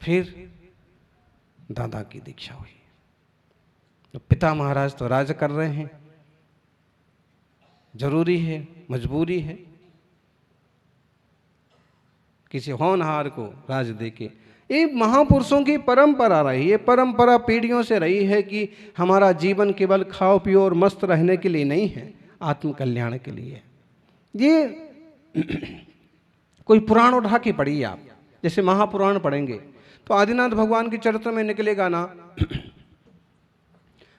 फिर दादा की दीक्षा हुई। तो पिता महाराज तो राज कर रहे हैं, जरूरी है, मजबूरी है किसी होनहार को राज देके। ये महापुरुषों की परंपरा रही है, परंपरा पीढ़ियों से रही है कि हमारा जीवन केवल खाओ पियो और मस्त रहने के लिए नहीं है, आत्म कल्याण के लिए। ये कोई पुराण उठा के पढ़िए आप, जैसे महापुराण पढ़ेंगे तो आदिनाथ भगवान के चरित्र में निकलेगा ना,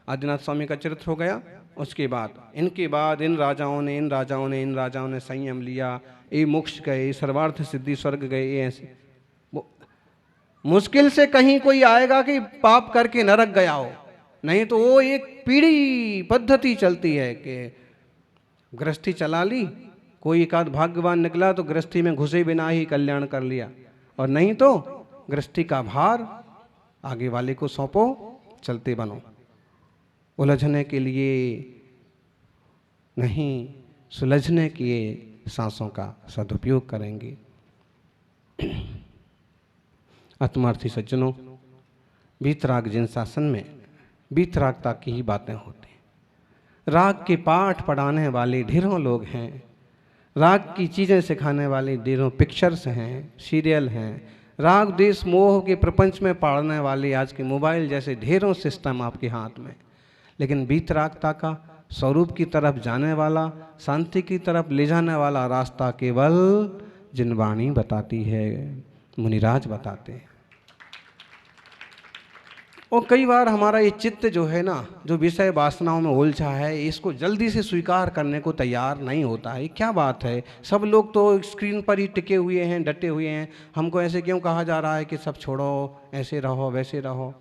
आदिनाथ स्वामी का चरित्र हो गया, उसके बाद इनके बाद इन राजाओं ने संयम लिया, ये मोक्ष गए, सर्वार्थ सिद्धि स्वर्ग गए, ये ऐसे। मुश्किल से कहीं कोई आएगा कि पाप करके नरक गया हो, नहीं तो वो एक पीढ़ी पद्धति चलती है कि गृहस्थी चला ली, कोई एक आध भाग्यवान निकला तो गृहस्थी में घुसे बिना ही कल्याण कर लिया, और नहीं तो गृहस्थी का भार आगे वाले को सौंपो, चलते बनो। उलझने के लिए नहीं, सुलझने के सांसों का सदुपयोग करेंगे। आत्मार्थी सज्जनों, वीतराग जिन शासन में वीतरागता की ही बातें होती हैं। राग के पाठ पढ़ाने वाले ढेरों लोग हैं, राग की चीज़ें सिखाने वाले ढेरों पिक्चर्स हैं, सीरियल हैं, राग देश मोह के प्रपंच में पढ़ने वाले आज के मोबाइल जैसे ढेरों सिस्टम आपके हाथ में। लेकिन वीतरागता का स्वरूप की तरफ जाने वाला, शांति की तरफ ले जाने वाला रास्ता केवल जिनवाणी बताती है, मुनिराज बताते हैं। और कई बार हमारा ये चित्त जो है ना, जो विषय वासनाओं में उलझा है, इसको जल्दी से स्वीकार करने को तैयार नहीं होता है। क्या बात है, सब लोग तो स्क्रीन पर ही टिके हुए हैं, डटे हुए हैं, हमको ऐसे क्यों कहा जा रहा है कि सब छोड़ो, ऐसे रहो, वैसे रहो।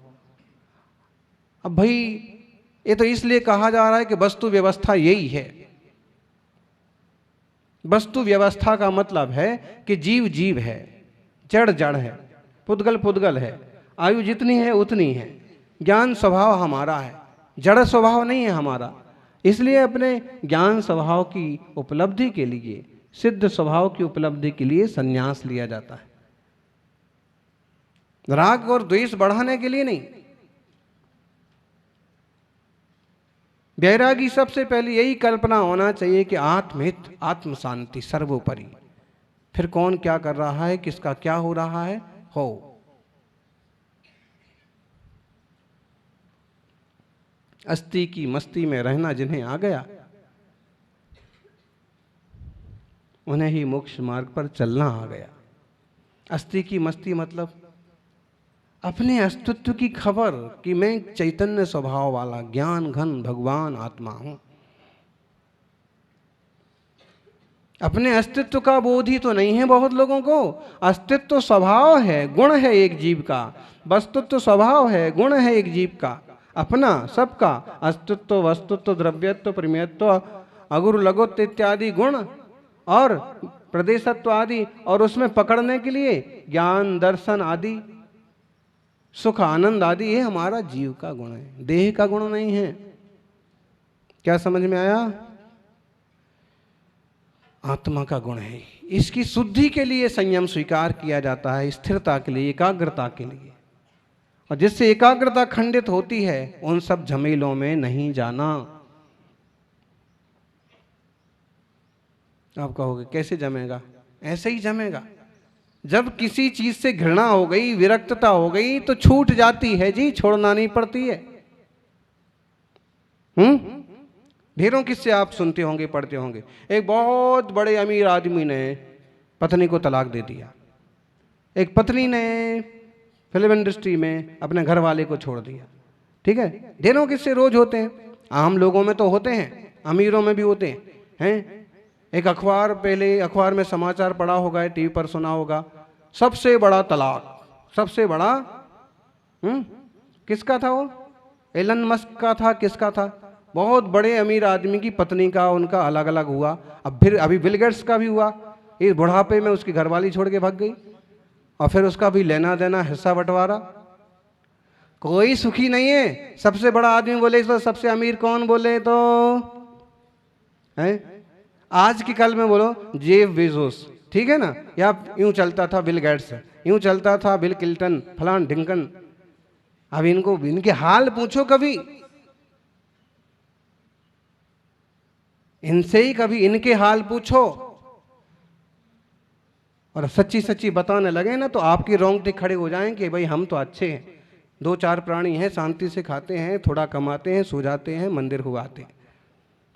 अब भाई ये तो इसलिए कहा जा रहा है कि वस्तु व्यवस्था यही है। वस्तु व्यवस्था का मतलब है कि जीव जीव है, जड़ जड़ है, पुद्गल पुद्गल है, आयु जितनी है उतनी है, ज्ञान स्वभाव हमारा है, जड़ स्वभाव नहीं है हमारा। इसलिए अपने ज्ञान स्वभाव की उपलब्धि के लिए, सिद्ध स्वभाव की उपलब्धि के लिए संन्यास लिया जाता है, राग और द्वेष बढ़ाने के लिए नहीं। वैरागी सबसे पहले यही कल्पना होना चाहिए कि आत्महित, आत्म शांति सर्वोपरि। फिर कौन क्या कर रहा है, किसका क्या हो रहा है, हो। अस्ति की मस्ती में रहना जिन्हें आ गया, उन्हें ही मोक्ष मार्ग पर चलना आ गया। अस्ति की मस्ती मतलब अपने अस्तित्व की खबर कि मैं चैतन्य स्वभाव वाला ज्ञान घन भगवान आत्मा हूं। अपने अस्तित्व का बोध ही तो नहीं है बहुत लोगों को। अस्तित्व स्वभाव है, गुण है एक जीव का, वस्तुत्व स्वभाव है, गुण है एक जीव का, अपना सबका अस्तित्व, वस्तुत्व, द्रव्यत्व, प्रमेयत्व, अगुरु लघुत्व इत्यादि गुण और प्रदेशत्व आदि, और उसमें पकड़ने के लिए ज्ञान दर्शन आदि, सुख आनंद आदि, ये हमारा जीव का गुण है, देह का गुण नहीं है। क्या समझ में आया? आत्मा का गुण है। इसकी शुद्धि के लिए संयम स्वीकार किया जाता है, स्थिरता के लिए, एकाग्रता के लिए। और जिससे एकाग्रता खंडित होती है, उन सब झमेलों में नहीं जाना। आप कहोगे कैसे जमेगा? ऐसे ही जमेगा। जब किसी चीज से घृणा हो गई, विरक्तता हो गई, तो छूट जाती है जी, छोड़ना नहीं पड़ती है। ढेरों किससे आप सुनते होंगे, पढ़ते होंगे। एक बहुत बड़े अमीर आदमी ने पत्नी को तलाक दे दिया। एक पत्नी ने फिल्म इंडस्ट्री में अपने घर वाले को छोड़ दिया। ठीक है, ढेरों किससे रोज होते हैं। आम लोगों में तो होते हैं, अमीरों में भी होते हैं। एक अखबार, पहले अखबार में समाचार पढ़ा होगा, टीवी पर सुना होगा, सबसे बड़ा तलाक, सबसे बड़ा किसका था वो? एलन मस्क का था, किसका था? बहुत बड़े अमीर आदमी की पत्नी का, उनका अलग अलग हुआ। अब फिर अभी बिल गेट्स का भी हुआ। इस बुढ़ापे में उसकी घरवाली छोड़ के भाग गई, और फिर उसका भी लेना देना, हिस्सा बंटवारा। कोई सुखी नहीं है। सबसे बड़ा आदमी बोले तो सबसे अमीर कौन बोले तो है आज की कल में बोलो जेफ बेजोस, ठीक है ना, या यूं चलता था बिल गेट्स, यूं चलता था बिल क्लिंटन, फलान ढिंकन। अब इनको इनके हाल पूछो कभी, इनसे ही कभी इनके हाल पूछो, और सच्ची सच्ची बताने लगे ना तो आपके रोंगटे खड़े हो जाएंगे। भाई हम तो अच्छे हैं, दो चार प्राणी हैं, शांति से खाते हैं, थोड़ा कमाते हैं, सो जाते हैं, मंदिर हुआते हैं।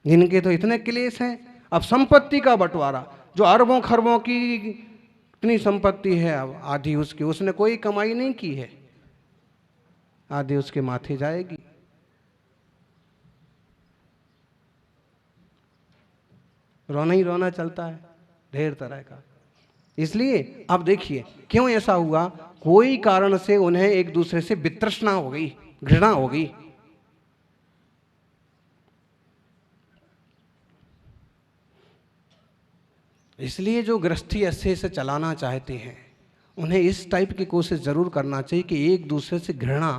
जिनके तो इतने क्लेश हैं। अब संपत्ति का बंटवारा, जो अरबों खरबों की इतनी संपत्ति है, अब आधी उसकी, उसने कोई कमाई नहीं की है, आधी उसके माथे जाएगी। रोना ही रोना चलता है ढेर तरह का। इसलिए अब देखिए क्यों ऐसा हुआ, कोई कारण से उन्हें एक दूसरे से वितृष्णा हो गई, घृणा हो गई। इसलिए जो गृहस्थी अच्छे से चलाना चाहते हैं उन्हें इस टाइप की कोशिश जरूर करना चाहिए कि एक दूसरे से घृणा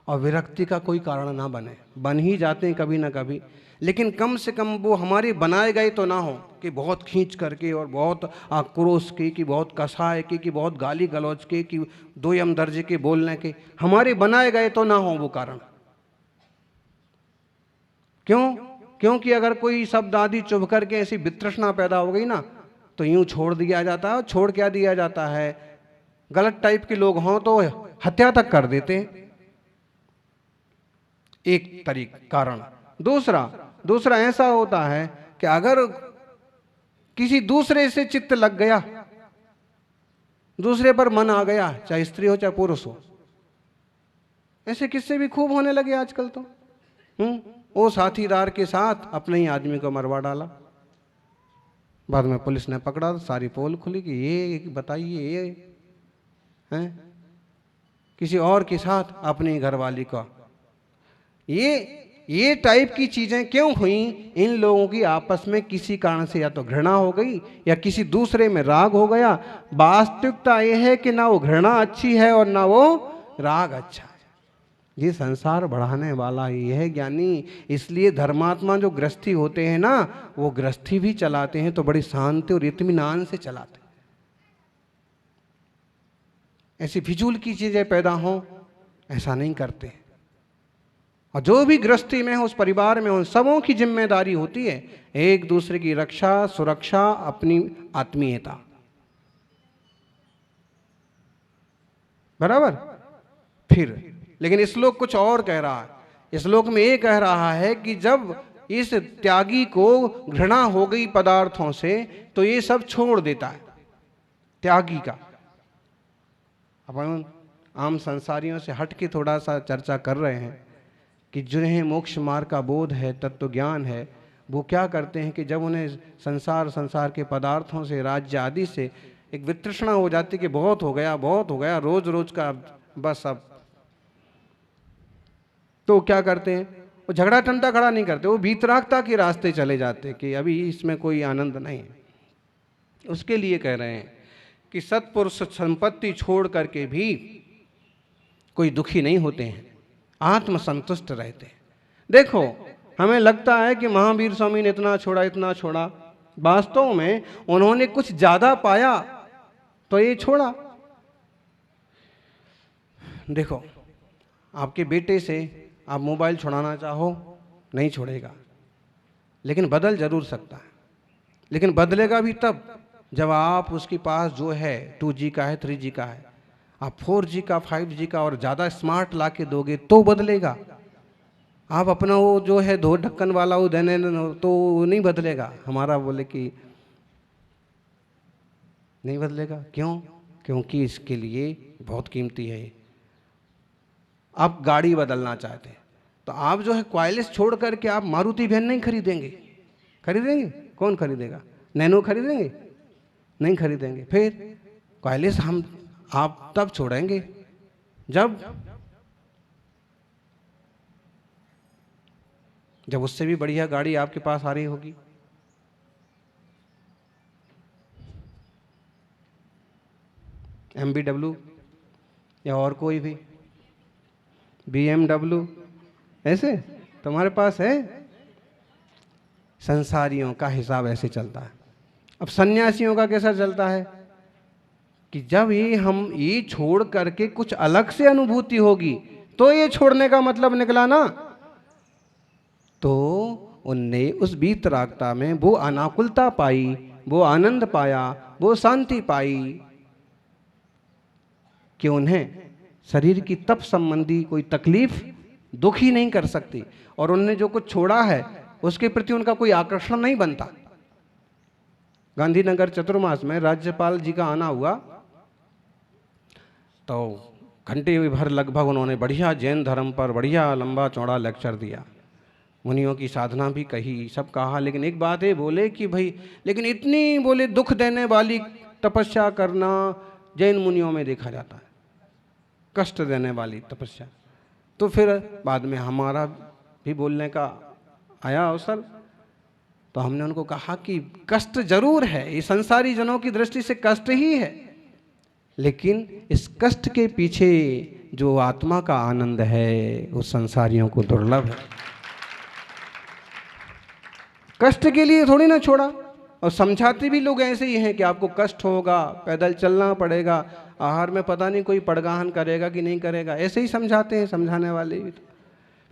और विरक्ति का कोई कारण ना बने। बन ही जाते हैं कभी ना कभी, लेकिन कम से कम वो हमारे बनाए गए तो ना हो कि बहुत खींच करके और बहुत आक्रोश के, कि बहुत कसाय के, कि बहुत गाली गलौज के, कि दो यम दर्जे के बोलने के। हमारे बनाए गए तो ना हो वो कारण। क्यों? क्योंकि अगर कोई शब्द आदि चुभ करके ऐसी वितृष्णा पैदा हो गई ना तो यूं छोड़ दिया जाता है। छोड़ क्या दिया जाता है, गलत टाइप के लोग हों तो हत्या तक कर देते हैं, एक कारण। दूसरा दूसरा ऐसा होता है कि अगर किसी दूसरे से चित्त लग गया, दूसरे पर मन आ गया, चाहे स्त्री हो चाहे पुरुष हो, ऐसे किस्से भी खूब होने लगे आजकल तो। वो साथीदार के साथ अपने ही आदमी को मरवा डाला, बाद में पुलिस ने पकड़ा तो सारी पोल खुली कि ये बताइए ये है किसी और के साथ अपनी घरवाली का। ये टाइप की चीजें क्यों हुई? इन लोगों की आपस में किसी कारण से या तो घृणा हो गई या किसी दूसरे में राग हो गया। वास्तविकता यह है कि ना वो घृणा अच्छी है और ना वो राग अच्छा है। ये संसार बढ़ाने वाला ही है ज्ञानी। इसलिए धर्मात्मा जो गृहस्थी होते हैं ना, वो गृहस्थी भी चलाते हैं तो बड़ी शांति और इत्मीनान से चलाते हैं। ऐसी फिजूल की चीजें पैदा हों ऐसा नहीं करते। और जो भी गृहस्थी में है उस परिवार में उन सबों की जिम्मेदारी होती है एक दूसरे की रक्षा, सुरक्षा, अपनी आत्मीयता। बराबर? फिर लेकिन श्लोक कुछ और कह रहा है। श्लोक में ये कह रहा है कि जब इस त्यागी को घृणा हो गई पदार्थों से तो ये सब छोड़ देता है। त्यागी का अपन आम संसारियों से हट के थोड़ा सा चर्चा कर रहे हैं कि जिन्हें मोक्ष मार्ग का बोध है, तत्व ज्ञान है, वो क्या करते हैं कि जब उन्हें संसार के पदार्थों से, राज्य आदि से एक वितृष्णा हो जाती कि बहुत हो गया, बहुत हो गया, रोज रोज का बस अब, तो क्या करते हैं? वो झगड़ा टंटा खड़ा नहीं करते, वो वीतरागता के रास्ते चले जाते कि अभी इसमें कोई आनंद नहीं है। उसके लिए कह रहे हैं कि सत्पुरुष संपत्ति छोड़ करके भी कोई दुखी नहीं होते हैं, आत्मसंतुष्ट रहते हैं। देखो हमें लगता है कि महावीर स्वामी ने इतना छोड़ा इतना छोड़ा, वास्तव में उन्होंने कुछ ज्यादा पाया तो ये छोड़ा। देखो आपके बेटे से आप मोबाइल छुड़ाना चाहो नहीं छोड़ेगा, लेकिन बदल जरूर सकता है। लेकिन बदलेगा भी तब जब आप उसके पास जो है 2G का है, 3G का है, आप 4G का, 5G का और ज़्यादा स्मार्ट ला के दोगे तो बदलेगा। आप अपना वो जो है दो ढक्कन वाला वो देने तो नहीं बदलेगा। हमारा बोले कि नहीं बदलेगा, क्यों? क्योंकि इसके लिए बहुत कीमती है। आप गाड़ी बदलना चाहते हैं तो आप जो है क्वाइलिस छोड़ करके आप मारुति वैन नहीं खरीदेंगे। खरीदेंगे? कौन खरीदेगा? नैनो खरीदेंगे? नहीं खरीदेंगे। फिर क्वाइलिस हम आप तब छोड़ेंगे जब उससे भी बढ़िया गाड़ी आपके पास आ रही होगी। MBW या और कोई भी। BMW, ऐसे तुम्हारे पास है? संसारियों का हिसाब ऐसे चलता है। अब सन्यासियों का कैसा चलता है कि जब ये छोड़ करके कुछ अलग से अनुभूति होगी तो ये छोड़ने का मतलब निकला ना। तो उनने उस वीतरागता में वो अनाकुलता पाई, वो आनंद पाया, वो शांति पाई कि उन्हें शरीर की तप संबंधी कोई तकलीफ दुख ही नहीं कर सकती, और उनने जो कुछ छोड़ा है उसके प्रति उनका कोई आकर्षण नहीं बनता। गांधीनगर चतुर्मास में राज्यपाल जी का आना हुआ तो घंटे भर लगभग उन्होंने बढ़िया जैन धर्म पर बढ़िया लंबा चौड़ा लेक्चर दिया, मुनियों की साधना भी कही, सब कहा। लेकिन एक बात है बोले कि भाई, लेकिन इतनी बोले दुख देने वाली तपस्या करना जैन मुनियों में देखा जाता है, कष्ट देने वाली तपस्या। तो फिर बाद में हमारा भी बोलने का आया अवसर, तो हमने उनको कहा कि कष्ट जरूर है, ये संसारी जनों की दृष्टि से कष्ट ही है, लेकिन इस कष्ट के पीछे जो आत्मा का आनंद है वो संसारियों को दुर्लभ है। कष्ट के लिए थोड़ी ना छोड़ा। और समझाते भी लोग ऐसे ही हैं कि आपको कष्ट होगा, पैदल चलना पड़ेगा, आहार में पता नहीं कोई पड़गाहन करेगा कि नहीं करेगा, ऐसे ही समझाते हैं समझाने वाले भी। तो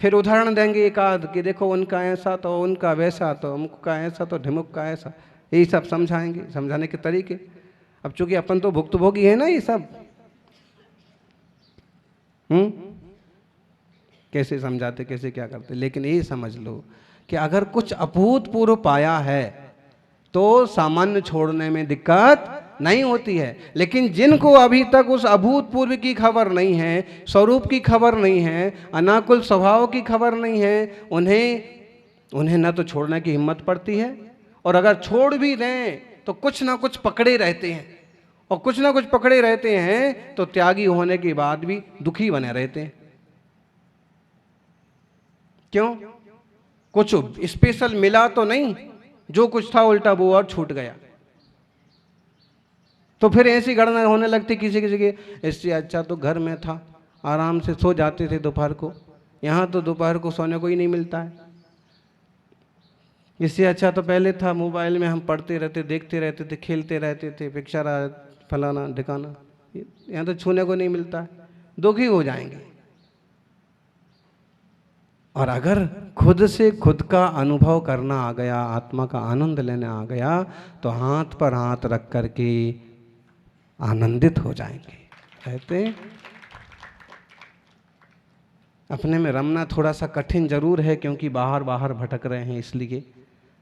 फिर उदाहरण देंगे एक आध कि देखो उनका ऐसा तो उनका वैसा, तो अमुक का ऐसा तो ढिमुक का ऐसा, यही सब समझाएंगे, समझाने के तरीके। अब चूंकि अपन तो भुक्तभोगी है ना ये सब, कैसे समझाते कैसे क्या करते। लेकिन ये समझ लो कि अगर कुछ अभूतपूर्व पाया है तो सामान्य छोड़ने में दिक्कत नहीं होती है। लेकिन जिनको अभी तक उस अभूतपूर्व की खबर नहीं है, स्वरूप की खबर नहीं है, अनाकुल स्वभाव की खबर नहीं है, उन्हें न तो छोड़ने की हिम्मत पड़ती है, और अगर छोड़ भी दें तो कुछ ना कुछ पकड़े रहते हैं, और कुछ ना कुछ पकड़े रहते हैं तो त्यागी होने के बाद भी दुखी बने रहते हैं। क्यों? कुछ स्पेशल मिला तो नहीं, जो कुछ था उल्टा वो और छूट गया। तो फिर ऐसी गणना होने लगती किसी किसी की, इससे अच्छा तो घर में था, आराम से सो जाते थे दोपहर को, यहाँ तो दोपहर को सोने को ही नहीं मिलता है। इससे अच्छा तो पहले था, मोबाइल में हम पढ़ते रहते, देखते रहते थे, खेलते रहते थे, पिक्चर फलाना ढिकाना, यहाँ तो छूने को नहीं मिलता है, दुखी हो जाएंगे। और अगर खुद से खुद का अनुभव करना आ गया, आत्मा का आनंद लेने आ गया, तो हाथ पर हाथ रख करके आनंदित हो जाएंगे। कहते अपने में रमना थोड़ा सा कठिन जरूर है, क्योंकि बाहर बाहर भटक रहे हैं इसलिए,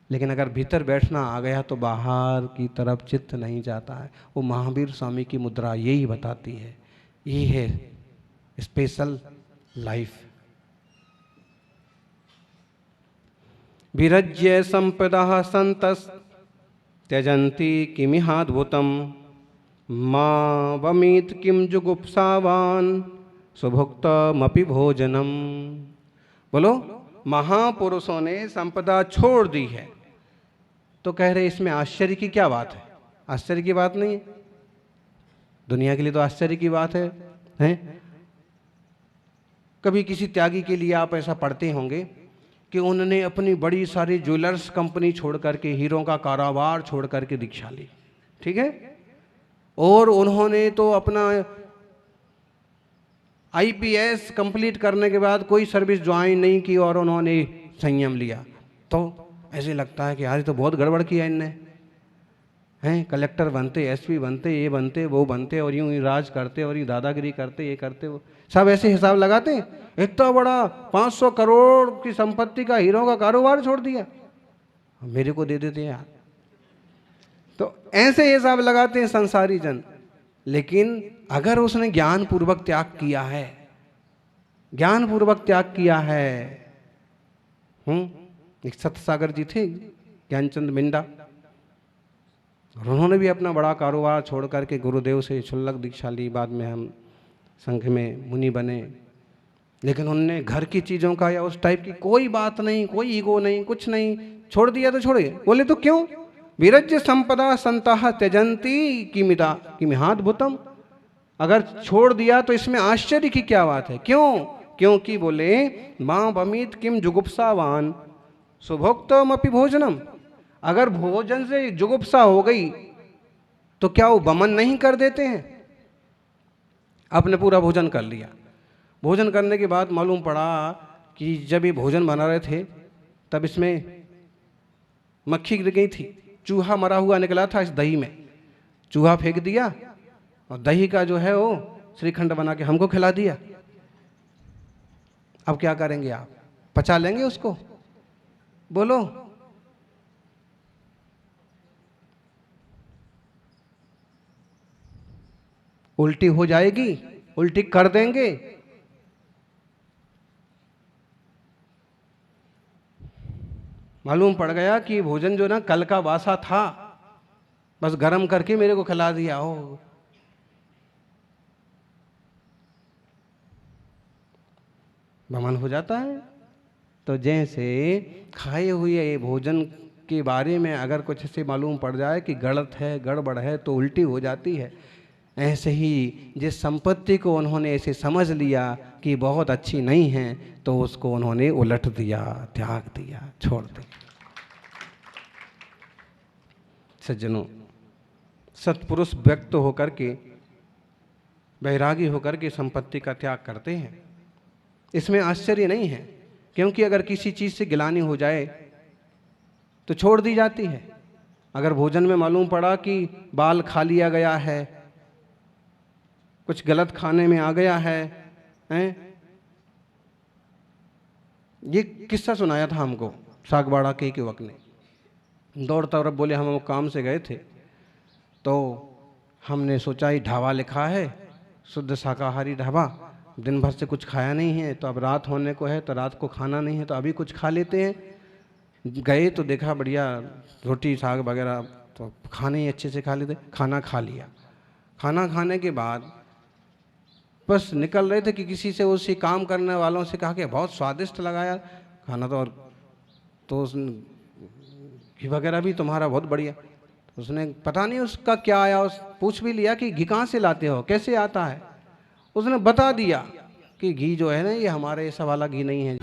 लेकिन अगर भीतर बैठना आ गया तो बाहर की तरफ चित्त नहीं जाता है। वो महावीर स्वामी की मुद्रा यही बताती है, ये है स्पेशल लाइफ। विरज्य संपदा संतस त्यजंती किमिहाद्भुतम मां वमीत किम जुगुप्सावान सुभुक्तमपि भोजनम। बोलो, महापुरुषों ने संपदा छोड़ दी है, तो कह रहे इसमें आश्चर्य की क्या बात है? आश्चर्य की बात नहीं है, दुनिया के लिए तो आश्चर्य की बात है, हैं? कभी किसी त्यागी के लिए आप ऐसा पढ़ते होंगे कि उन्होंने अपनी बड़ी सारी ज्वेलर्स कंपनी छोड़ करके, हीरों का कारोबार छोड़ करके दीक्षा ली, ठीक है, और उन्होंने तो अपना IPS कंप्लीट करने के बाद कोई सर्विस ज्वाइन नहीं की और उन्होंने संयम लिया। तो ऐसे लगता है कि यार ये तो बहुत गड़बड़ किया इनने, हैं? कलेक्टर बनते, SP बनते, ये बनते, वो बनते, और यूं ही राज करते, और यूं दादागिरी करते, ये करते, वो सब ऐसे हिसाब लगाते हैं। इतना बड़ा 500 करोड़ की संपत्ति का हीरो का कारोबार छोड़ दिया, मेरे को दे देते यार। तो ऐसे हिसाब लगाते हैं संसारी जन। लेकिन अगर उसने ज्ञान पूर्वक त्याग किया है, ज्ञान पूर्वक त्याग किया है, एक सतसागर जी थे, ज्ञानचंद मिंडा, और उन्होंने भी अपना बड़ा कारोबार छोड़ करके गुरुदेव से क्षुल्लक दीक्षा ली, बाद में हम संघ में मुनि बने। लेकिन उनने घर की चीज़ों का या उस टाइप की कोई बात नहीं, कोई ईगो नहीं, कुछ नहीं, छोड़ दिया तो छोड़िए। बोले तो क्यों? विरज्य संपदा संतः त्यजंती किमिहाद्भुतम। अगर छोड़ दिया तो इसमें आश्चर्य की क्या बात है? क्यों? क्योंकि बोले मां बमीत किम जुगुप्सावान सुभोक्तमपि भोजनम। अगर भोजन से जुगुप्सा हो गई तो क्या वो बमन नहीं कर देते हैं? आपने पूरा भोजन कर लिया। भोजन करने के बाद मालूम पड़ा कि जब ये भोजन बना रहे थे तब इसमें मक्खी गिर गई थी, चूहा मरा हुआ निकला था इस दही में। चूहा फेंक दिया और दही का जो है वो श्रीखंड बना के हमको खिला दिया। अब क्या करेंगे आप? पचा लेंगे उसको? बोलो। उल्टी हो जाएगी, उल्टी कर देंगे। मालूम पड़ गया कि भोजन जो ना कल का वासा था, बस गरम करके मेरे को खिला दिया हो। बमन हो जाता है। तो जैसे खाए हुए भोजन के बारे में अगर कुछ ऐसे मालूम पड़ जाए कि गलत है, गड़बड़ है, तो उल्टी हो जाती है। ऐसे ही जिस संपत्ति को उन्होंने ऐसे समझ लिया कि बहुत अच्छी नहीं है, तो उसको उन्होंने उलट दिया, त्याग दिया, छोड़ दिया। सज्जनों, सत्पुरुष व्यक्त होकर के, वैरागी होकर के संपत्ति का त्याग करते हैं। इसमें आश्चर्य नहीं है, क्योंकि अगर किसी चीज़ से गिलानी हो जाए तो छोड़ दी जाती है। अगर भोजन में मालूम पड़ा कि बाल खा लिया गया है, कुछ गलत खाने में आ गया है, ये किस्सा सुनाया था हमको सागवाड़ा के युवक ने। दौड़ता और बोले हम काम से गए थे, तो हमने सोचा ही ढाबा लिखा है, शुद्ध शाकाहारी ढाबा, दिन भर से कुछ खाया नहीं है, तो अब रात होने को है, तो रात को खाना नहीं है, तो अभी कुछ खा लेते हैं। गए तो देखा बढ़िया रोटी साग वगैरह, तो खाने ही अच्छे से खा लेते। खाना खा लिया। खाना खाने के बाद बस निकल रहे थे कि किसी से उसी काम करने वालों से कहा कि बहुत स्वादिष्ट लगा यार खाना, तो घी वगैरह भी तुम्हारा बहुत बढ़िया। उसने पता नहीं उसका क्या आया, पूछ भी लिया कि घी कहाँ से लाते हो, कैसे आता है। उसने बता दिया कि घी जो है ना, ये हमारे ऐसा वाला घी नहीं है।